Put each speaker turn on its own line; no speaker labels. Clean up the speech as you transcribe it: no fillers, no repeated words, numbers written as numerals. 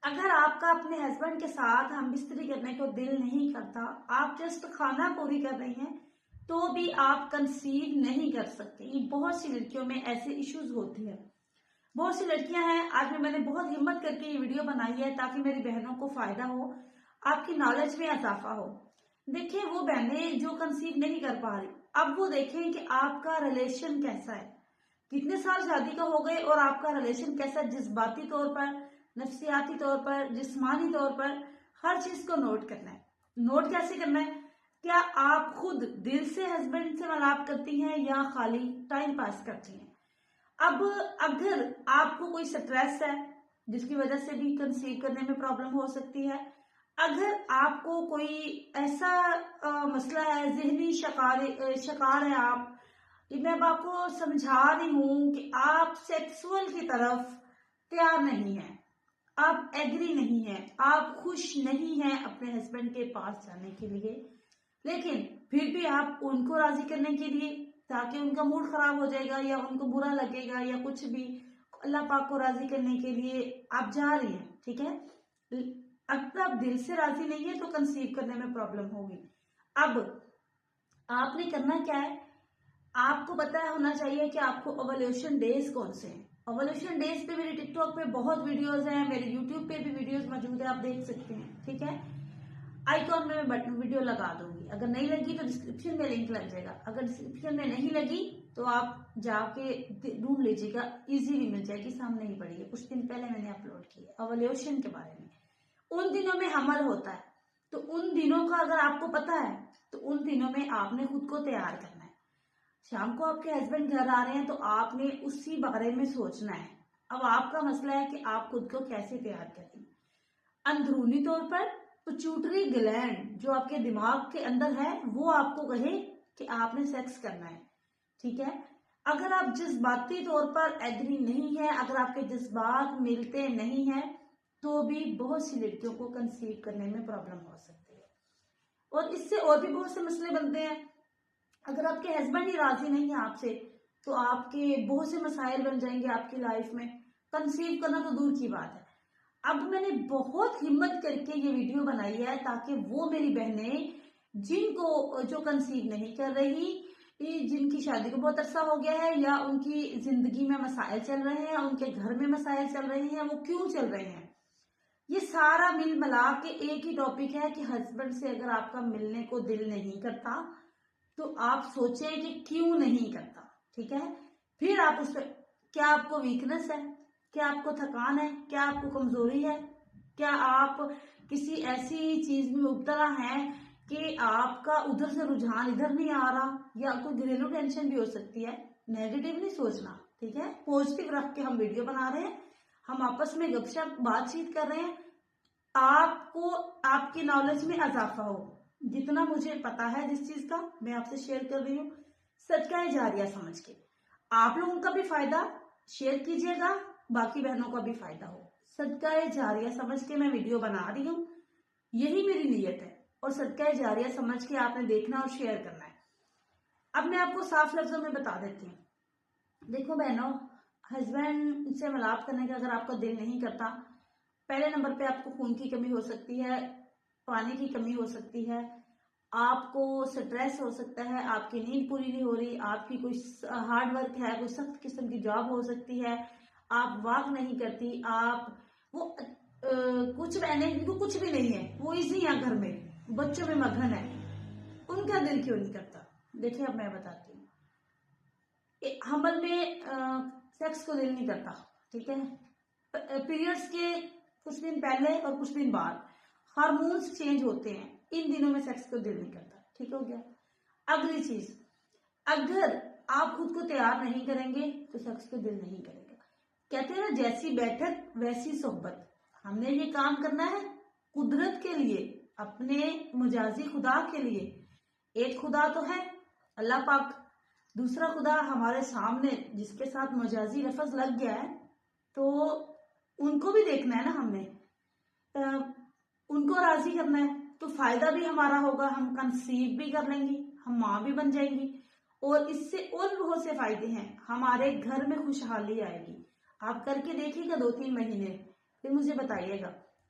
اگر آپ کا اپنے ہسبینڈ کے ساتھ ہم بستری کرنے کو دل نہیں کرتا، آپ جسٹ کھانا پوری کر رہی ہیں، تو بھی آپ کنسیو نہیں کر سکتے۔ یہ بہت سی لڑکیوں میں ایسے ایشوز ہوتے ہیں۔ بہت سی لڑکیاں ہیں، آج میں نے بہت ہمت کر کے یہ ویڈیو بنائی ہے تاکہ میری بہنوں کو فائدہ ہو، آپ کی نالج میں اضافہ ہو۔ دیکھیں وہ بہنیں جو کنسیو نہیں کر پا رہی، اب وہ دیکھیں کہ آپ کا ریلیشن کیسا ہے، کتنے سال شادی کا ہو گئے اور آپ کا ریلیشن کیسا ہے، جذباتی طور پر، نفسیاتی طور پر، جسمانی طور پر، ہر چیز کو نوٹ کرنا ہے۔ نوٹ کیسے کرنا ہے؟ کیا آپ خود دل سے ہسبینڈ سے ملاپ کرتی ہیں یا خالی ٹائم پاس کرتی ہیں؟ اب اگر آپ کو کوئی سٹریس ہے جس کی وجہ سے بھی کنسیو کرنے میں پرابلم ہو سکتی ہے، اگر آپ کو کوئی ایسا مسئلہ ہے، ذہنی شکار ہے آپ، میں اب آپ کو سمجھا رہی ہوں کہ آپ سیکسول کی طرف تیار نہیں ہیں، آپ ایگری نہیں ہیں، آپ خوش نہیں ہیں اپنے ہسبینڈ کے پاس جانے کے لیے، لیکن پھر بھی آپ ان کو راضی کرنے کے لیے، تاکہ ان کا موڈ خراب ہو جائے گا یا ان کو برا لگے گا یا کچھ بھی، اللہ پاک کو راضی کرنے کے لیے آپ جا رہی ہیں، ٹھیک ہے۔ اگر آپ دل سے راضی نہیں ہے تو کنسیو کرنے میں پرابلم ہوگی۔ اب آپ نے کرنا کیا ہے؟ آپ کو پتہ ہونا چاہیے کہ آپ کو اوولیوشن ڈیز کون سے ہیں۔ اوولیوشن ڈیز پہ میری ٹک ٹاک پہ بہت ویڈیوز ہیں، میرے یوٹیوب پہ بھی ویڈیوز موجود ہیں، آپ دیکھ سکتے ہیں، ٹھیک ہے۔ آئیکن میں بٹن ویڈیو لگا دوں گی، اگر نہیں لگی تو ڈسکرپشن میں لنک لگ جائے گا، اگر ڈسکرپشن میں نہیں لگی تو آپ جا کے ڈھونڈ لیجیے گا، ایزیلی مل جائے گی، سامنے ہی پڑی ہے، کچھ دن پہلے میں نے اپلوڈ کی ہے اوولیوشن کے بارے میں۔ ان دنوں میں حمل ہوتا ہے، تو ان دنوں کا اگر آپ کو پتا ہے تو ان دنوں میں آپ نے خود کو تیار کرنا ہے۔ شام کو آپ کے ہسبینڈ گھر آ رہے ہیں تو آپ نے اسی بارے میں سوچنا ہے۔ اب آپ کا مسئلہ ہے کہ آپ خود کو کیسے تیار کریں۔ اندرونی طور پر پچوٹری گلینڈ جو آپ کے دماغ کے اندر ہے وہ آپ کو کہے کہ آپ نے سیکس کرنا ہے، ٹھیک ہے۔ اگر آپ جذباتی طور پر ایگری نہیں ہے، اگر آپ کے جذبات ملتے نہیں ہیں، تو بھی بہت سی لڑکیوں کو کنسیو کرنے میں پرابلم ہو سکتی ہے، اور اس سے اور بھی بہت سے مسئلے بنتے ہیں۔ اگر آپ کے ہسبینڈ ہی راضی نہیں ہے آپ سے تو آپ کے بہت سے مسائل بن جائیں گے آپ کی لائف میں، کنسیو کرنا تو دور کی بات ہے۔ اب میں نے بہت ہمت کر کے یہ ویڈیو بنائی ہے تاکہ وہ میری بہنیں جن کو جو کنسیو نہیں کر رہی، جن کی شادی کو بہت عرصہ ہو گیا ہے یا ان کی زندگی میں مسائل چل رہے ہیں، ان کے گھر میں مسائل چل رہے ہیں، وہ کیوں چل رہے ہیں، یہ سارا مل ملا کے ایک ہی ٹاپک ہے کہ ہسبینڈ سے اگر آپ کا ملنے کو دل نہیں کرتا تو آپ سوچیں کہ کیوں نہیں کرتا، ٹھیک ہے۔ پھر آپ اس پہ، کیا آپ کو ویکنس ہے، کیا آپ کو تھکان ہے، کیا آپ کو کمزوری ہے، کیا آپ کسی ایسی چیز میں مبتلا ہیں کہ آپ کا ادھر سے رجحان ادھر نہیں آ رہا، یا کوئی گھریلو ٹینشن بھی ہو سکتی ہے۔ نیگیٹو نہیں سوچنا، ٹھیک ہے، پوزیٹو رکھ کے ہم ویڈیو بنا رہے ہیں، ہم آپس میں گپ شپ بات چیت کر رہے ہیں، آپ کو آپ کی نالج میں اضافہ ہو۔ جتنا مجھے پتا ہے جس چیز کا میں آپ سے شیئر کر رہی ہوں، صدقہ جاریہ سمجھ کے آپ لوگوں کا بھی فائدہ شیئر کیجیے گا، باقی بہنوں کا بھی فائدہ ہو، صدقہ جاریہ سمجھ کے میں ویڈیو بنا رہی ہوں، یہی میری نیت ہے، اور صدقہ جاریہ سمجھ کے آپ نے دیکھنا اور شیئر کرنا ہے۔ اب میں آپ کو صاف لفظوں میں بتا دیتی ہوں۔ دیکھو بہنوں، ہسبینڈ سے ملاپ کرنے کا اگر آپ کا دل نہیں کرتا، پہلے نمبر پہ آپ کو خون کی کمی ہو سکتی ہے، پانی کی کمی ہو سکتی ہے، آپ کو سٹریس ہو سکتا ہے، آپ کی نیند پوری نہیں ہو رہی، آپ کی کوئی ہارڈ ورک ہے، کوئی سخت قسم کی جاب ہو سکتی ہے، آپ واک نہیں کرتی، آپ وہ کچھ بہنیں کو کچھ بھی نہیں ہے، وہ ایزی ہیں گھر میں، بچوں میں مگن ہے، ان کا دل کیوں نہیں کرتا؟ دیکھیں اب میں بتاتی ہوں۔ حمل میں سیکس کو دل نہیں کرتا، ٹھیک ہے، پیریڈز کے کچھ دن پہلے اور کچھ دن بعد ہارمونز چینج ہوتے ہیں، ان دنوں میں سیکس کو دل نہیں کرتا، ٹھیک ہو گیا۔ اگلی چیز، اگر آپ خود کو تیار نہیں کریں گے تو سیکس کو دل نہیں کرے گا۔ کہتے ہیں نا، جیسی بیٹھک ویسی صحبت، ہم نے یہ کام کرنا ہے قدرت کے لیے، اپنے مجازی خدا کے لیے۔ ایک خدا تو ہے اللہ پاک، دوسرا خدا ہمارے سامنے جس کے ساتھ مجازی لفظ لگ گیا ہے، تو ان کو بھی دیکھنا ہے نا، ہم نے ان کو راضی کرنا ہے، تو فائدہ بھی ہمارا ہوگا، ہم کنسیو بھی کر لیں گی، ہم ماں بھی بن جائیں گی، اور اس سے اور بہت سے فائدے ہیں، ہمارے گھر میں خوشحالی آئے گی۔ آپ کر کے دیکھیے گا 2-3 مہینے، پھر مجھے بتائیے گا۔